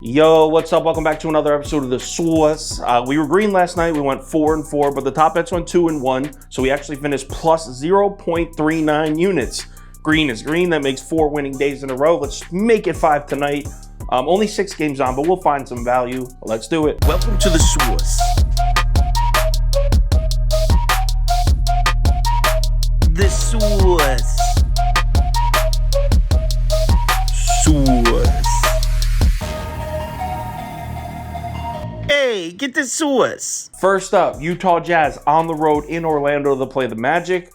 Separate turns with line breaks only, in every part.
Yo, what's up? Welcome back to another episode of The Source. We were green last night. We went 4-4, but the top bets went 2-1. So we actually finished plus 0.39 units. Green is green. That makes 4 winning days in a row. Let's make it 5 tonight. Only 6 games on, but we'll find some value. Let's do it.
Welcome to The Source. The Source. Source. Hey, get the Source.
First up, Utah Jazz on the road in Orlando to play the Magic.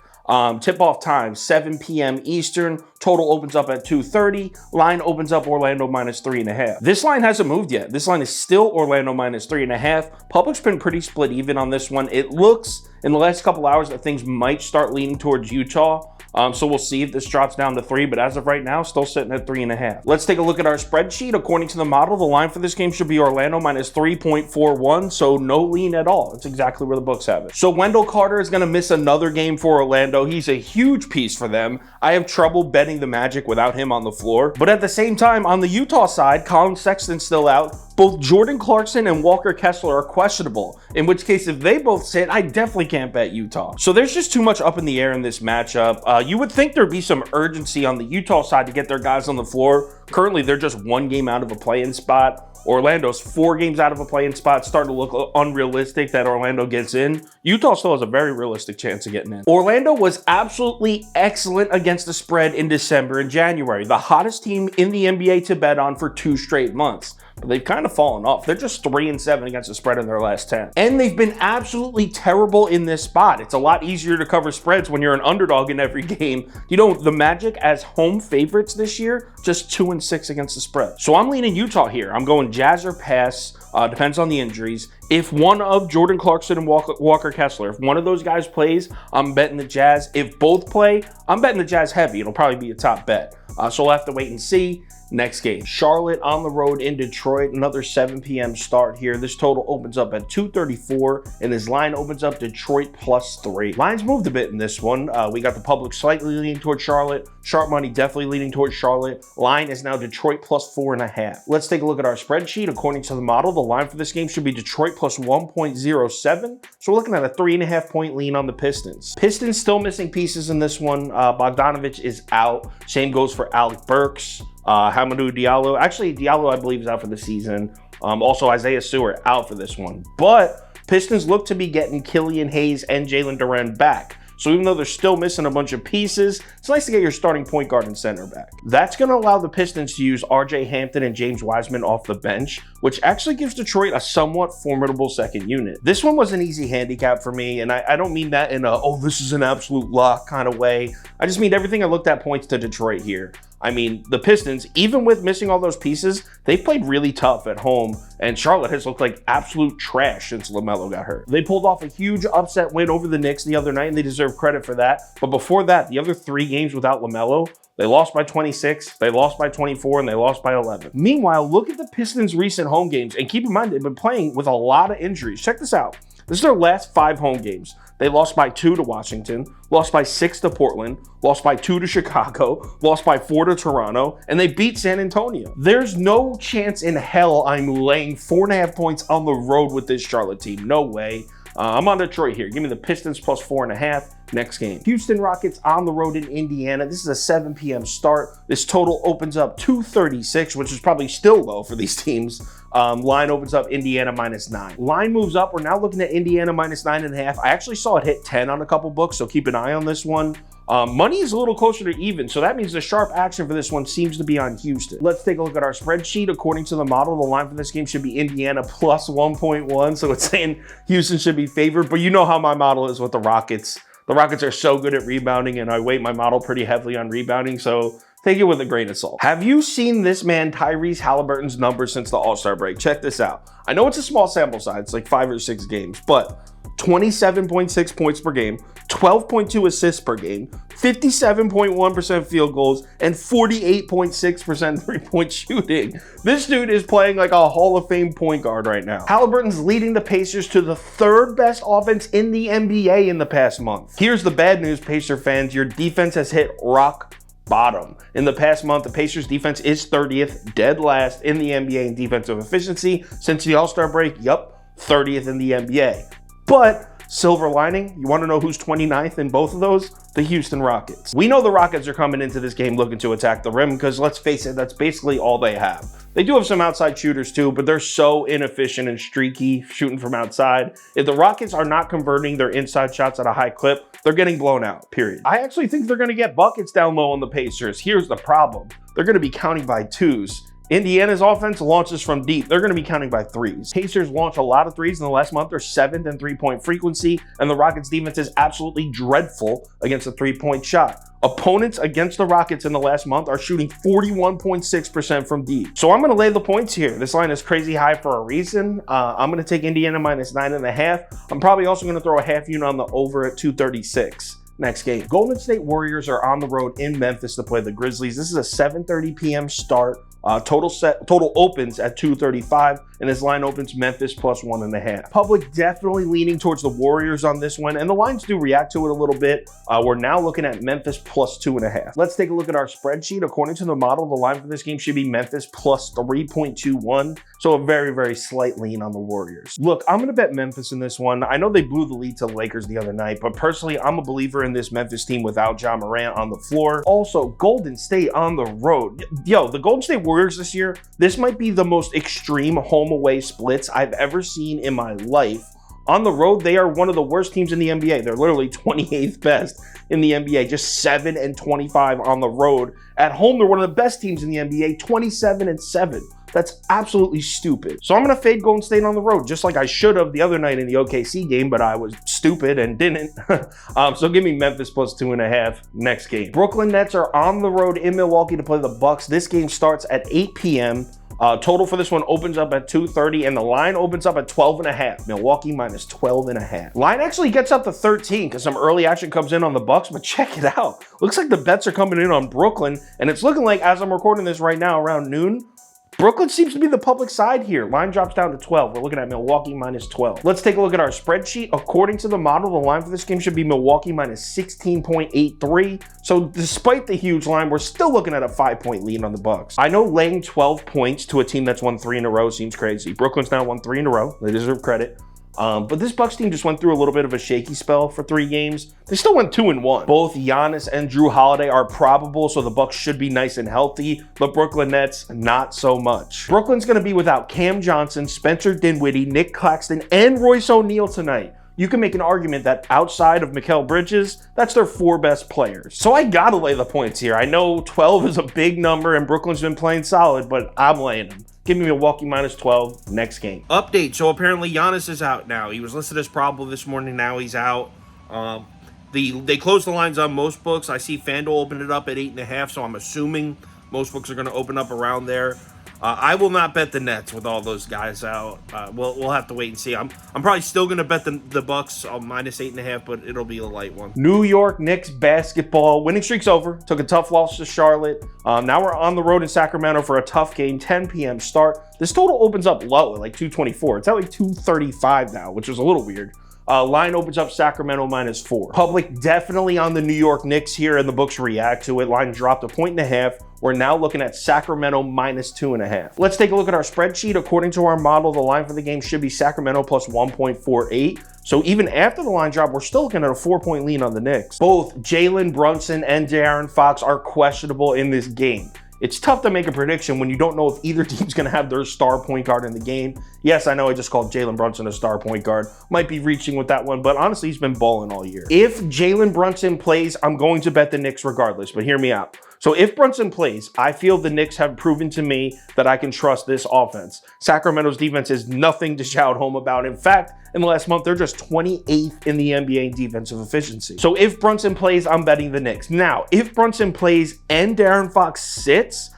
Tip-off time, 7 p.m. Eastern. Total opens up at 2:30. Line opens up Orlando minus 3.5. This line hasn't moved yet. This line is still Orlando minus 3.5. Public's been pretty split even on this one. It looks in the last couple hours that things might start leaning towards Utah. So we'll see if this drops down to 3, but as of right now, still sitting at 3.5. Let's take a look at our spreadsheet. According to the model, the line for this game should be Orlando minus 3.41, so no lean at all. It's exactly where the books have it. So Wendell Carter is going to miss another game for Orlando. He's a huge piece for them. I have trouble betting the Magic without him on the floor. But at the same time, on the Utah side, Colin Sexton's still out. Both Jordan Clarkson and Walker Kessler are questionable, in which case if they both sit, I definitely can't bet Utah. So there's just too much up in the air in this matchup. You would think there'd be some urgency on the Utah side to get their guys on the floor. Currently, they're just 1 game out of a play-in spot. Orlando's 4 games out of a play-in spot, starting to look unrealistic that Orlando gets in. Utah still has a very realistic chance of getting in. Orlando was absolutely excellent against the spread in December and January, the hottest team in the NBA to bet on for 2 straight months. But they've kind of fallen off. They're just 3-7 against the spread in their last 10. And they've been absolutely terrible in this spot. It's a lot easier to cover spreads when you're an underdog in every game. You know, the Magic as home favorites this year, just 2-6 against the spread. So I'm leaning Utah here. I'm going Jazz or pass. Depends on the injuries. If one of Jordan Clarkson and Walker Kessler, if one of those guys plays, I'm betting the Jazz. If both play, I'm betting the Jazz heavy. It'll probably be a top bet. So we'll have to wait and see. Next game, Charlotte on the road in Detroit, another 7 p.m. start here. This total opens up at 234, and this line opens up Detroit plus 3. Lines moved a bit in this one. We got the public slightly leaning towards Charlotte. Sharp money definitely leaning towards Charlotte. Line is now Detroit plus 4.5. Let's take a look at our spreadsheet. According to the model, the line for this game should be Detroit plus 1.07. So we're looking at a 3.5 point lean on the Pistons. Pistons still missing pieces in this one. Bogdanovich is out. Same goes for Alec Burks. Hamidou Diallo. Actually, Diallo, I believe, is out for the season. Also, Isaiah Stewart out for this one. But Pistons look to be getting Killian Hayes and Jalen Duren back. So even though they're still missing a bunch of pieces, it's nice to get your starting point guard and center back. That's going to allow the Pistons to use RJ Hampton and James Wiseman off the bench, which actually gives Detroit a somewhat formidable second unit. This one was an easy handicap for me, and I don't mean that in a, oh, this is an absolute lock kind of way. I just mean everything I looked at points to Detroit here. I mean, the Pistons, even with missing all those pieces, they've played really tough at home, and Charlotte has looked like absolute trash since LaMelo got hurt. They pulled off a huge upset win over the Knicks the other night, and they deserve credit for that. But before that, the other 3 games without LaMelo, they lost by 26, they lost by 24, and they lost by 11. Meanwhile, look at the Pistons' recent home games, and keep in mind, they've been playing with a lot of injuries. Check this out. This is their last 5 home games. They lost by 2 to Washington, lost by 6 to Portland, lost by 2 to Chicago, lost by 4 to Toronto, and they beat San Antonio. There's no chance in hell I'm laying 4.5 points on the road with this Charlotte team. No way. I'm on Detroit here. Give me the Pistons plus 4.5. Next game, Houston Rockets on the road in Indiana. This is a 7 p.m. start. This total opens up 236, which is probably still low for these teams. Line opens up Indiana minus 9. Line moves up. We're now looking at Indiana minus 9.5. I actually saw it hit 10 on a couple books, so keep an eye on this one. Money is a little closer to even, so that means the sharp action for this one seems to be on Houston. Let's take a look at our spreadsheet. According to the model, the line for this game should be Indiana plus 1.1, so it's saying Houston should be favored, but you know how my model is with the Rockets. The Rockets are so good at rebounding, and I weight my model pretty heavily on rebounding, so take it with a grain of salt. Have you seen this man Tyrese Halliburton's numbers since the All-Star break? Check this out. I know it's a small sample size, it's like 5 or 6 games, but 27.6 points per game, 12.2 assists per game, 57.1% field goals, and 48.6% three-point shooting. This dude is playing like a Hall of Fame point guard right now. Halliburton's leading the Pacers to the 3rd best offense in the NBA in the past month. Here's the bad news, Pacer fans. Your defense has hit rock bottom. In the past month, the Pacers defense is 30th, dead last in the NBA in defensive efficiency. Since the All-Star break, 30th in the NBA. But silver lining, you want to know who's 29th in both of those? The Houston Rockets. We know the Rockets are coming into this game looking to attack the rim because, let's face it, that's basically all they have. They do have some outside shooters too, but they're so inefficient and streaky shooting from outside. If the Rockets are not converting their inside shots at a high clip, they're getting blown out, period. I actually think they're going to get buckets down low on the Pacers. Here's the problem. They're going to be counting by twos. Indiana's offense launches from deep. They're going to be counting by threes. Pacers launch a lot of threes in the last month. They're 7th in three-point frequency, and the Rockets defense is absolutely dreadful against the three-point shot. Opponents against the Rockets in the last month are shooting 41.6% from deep. So I'm going to lay the points here. This line is crazy high for a reason. I'm going to take Indiana minus 9.5. I'm probably also going to throw a half unit on the over at 236. Next game. Golden State Warriors are on the road in Memphis to play the Grizzlies. This is a 7:30 p.m. start. Total opens at 235, and this line opens Memphis plus 1.5. Public definitely leaning towards the Warriors on this one, and the lines do react to it a little bit. We're now looking at Memphis plus 2.5. Let's take a look at our spreadsheet. According to the model, the line for this game should be Memphis plus 3.21, so a very, very slight lean on the Warriors. Look, I'm going to bet Memphis in this one. I know they blew the lead to the Lakers the other night, but personally, I'm a believer in this Memphis team without Ja Morant on the floor. Also, Golden State on the road. Yo, the Golden State Warriors this year, this might be the most extreme home-away splits I've ever seen in my life. On the road, they are one of the worst teams in the NBA. They're literally 28th best in the NBA, just 7-25 on the road. At home, they're one of the best teams in the NBA, 27-7. That's absolutely stupid. So I'm going to fade Golden State on the road, just like I should have the other night in the OKC game, but I was stupid and didn't. So give me Memphis plus 2.5 next game. Brooklyn Nets are on the road in Milwaukee to play the Bucks. This game starts at 8 p.m. Total for this one opens up at 230, and the line opens up at 12.5. Milwaukee minus 12.5. Line actually gets up to 13 because some early action comes in on the Bucks, but check it out. Looks like the bets are coming in on Brooklyn, and it's looking like, as I'm recording this right now around noon, Brooklyn seems to be the public side here. Line drops down to 12. We're looking at Milwaukee minus 12. Let's take a look at our spreadsheet. According to the model, the line for this game should be Milwaukee minus 16.83. So despite the huge line, we're still looking at a 5-point lead on the Bucks. I know laying 12 points to a team that's won 3 in a row seems crazy. Brooklyn's now won 3 in a row. They deserve credit. But this Bucks team just went through a little bit of a shaky spell for 3 games. They still went 2-1. Both Giannis and Drew Holiday are probable, so the Bucks should be nice and healthy. The Brooklyn Nets, not so much. Brooklyn's going to be without Cam Johnson, Spencer Dinwiddie, Nick Claxton, and Royce O'Neal tonight. You can make an argument that outside of Mikal Bridges, that's their 4 best players. So I gotta lay the points here. I know 12 is a big number and Brooklyn's been playing solid, but I'm laying them. Give me Milwaukee minus 12 next game. Update. So apparently Giannis is out now. He was listed as probable this morning. Now he's out. They closed the lines on most books. I see FanDuel opened it up at 8.5, so I'm assuming most books are going to open up around there. I will not bet the Nets with all those guys out. We'll have to wait and see. I'm probably still going to bet the Bucks minus 8.5, but it'll be a light one. New York Knicks basketball. Winning streak's over. Took a tough loss to Charlotte. Now we're on the road in Sacramento for a tough game. 10 p.m. start. This total opens up low at like 224. It's at like 235 now, which is a little weird. Line opens up Sacramento minus 4. Public definitely on the New York Knicks here, and the books react to it. Line dropped 1.5. We're now looking at Sacramento minus 2.5. Let's take a look at our spreadsheet. According to our model, the line for the game should be Sacramento plus 1.48. So even after the line drop, we're still looking at a 4-point lean on the Knicks. Both Jalen Brunson and De'Aaron Fox are questionable in this game. It's tough to make a prediction when you don't know if either team's going to have their star point guard in the game. Yes, I know I just called Jalen Brunson a star point guard. Might be reaching with that one, but honestly, he's been balling all year. If Jalen Brunson plays, I'm going to bet the Knicks regardless, but hear me out. So if Brunson plays, I feel the Knicks have proven to me that I can trust this offense. Sacramento's defense is nothing to shout home about. In fact, in the last month, they're just 28th in the NBA in defensive efficiency. So if Brunson plays, I'm betting the Knicks. Now, if Brunson plays and De'Aaron Fox sits,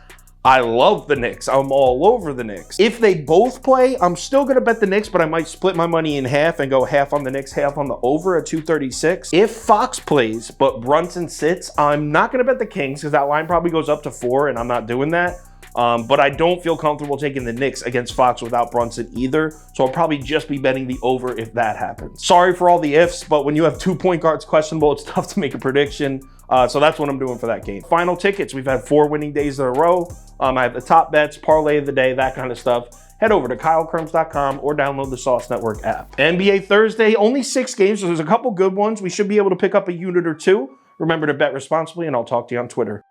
I love the Knicks. I'm all over the Knicks. If they both play, I'm still going to bet the Knicks, but I might split my money in half and go half on the Knicks, half on the over at 236. If Fox plays, but Brunson sits, I'm not going to bet the Kings because that line probably goes up to 4, and I'm not doing that. But I don't feel comfortable taking the Knicks against Fox without Brunson either. So I'll probably just be betting the over if that happens. Sorry for all the ifs, but when you have 2 point guards questionable, it's tough to make a prediction. So that's what I'm doing for that game. Final tickets. We've had 4 winning days in a row. I have the top bets, parlay of the day, that kind of stuff. Head over to KyleKirms.com or download the Sauce Network app. NBA Thursday, only 6 games, so there's a couple good ones. We should be able to pick up a unit or two. Remember to bet responsibly, and I'll talk to you on Twitter.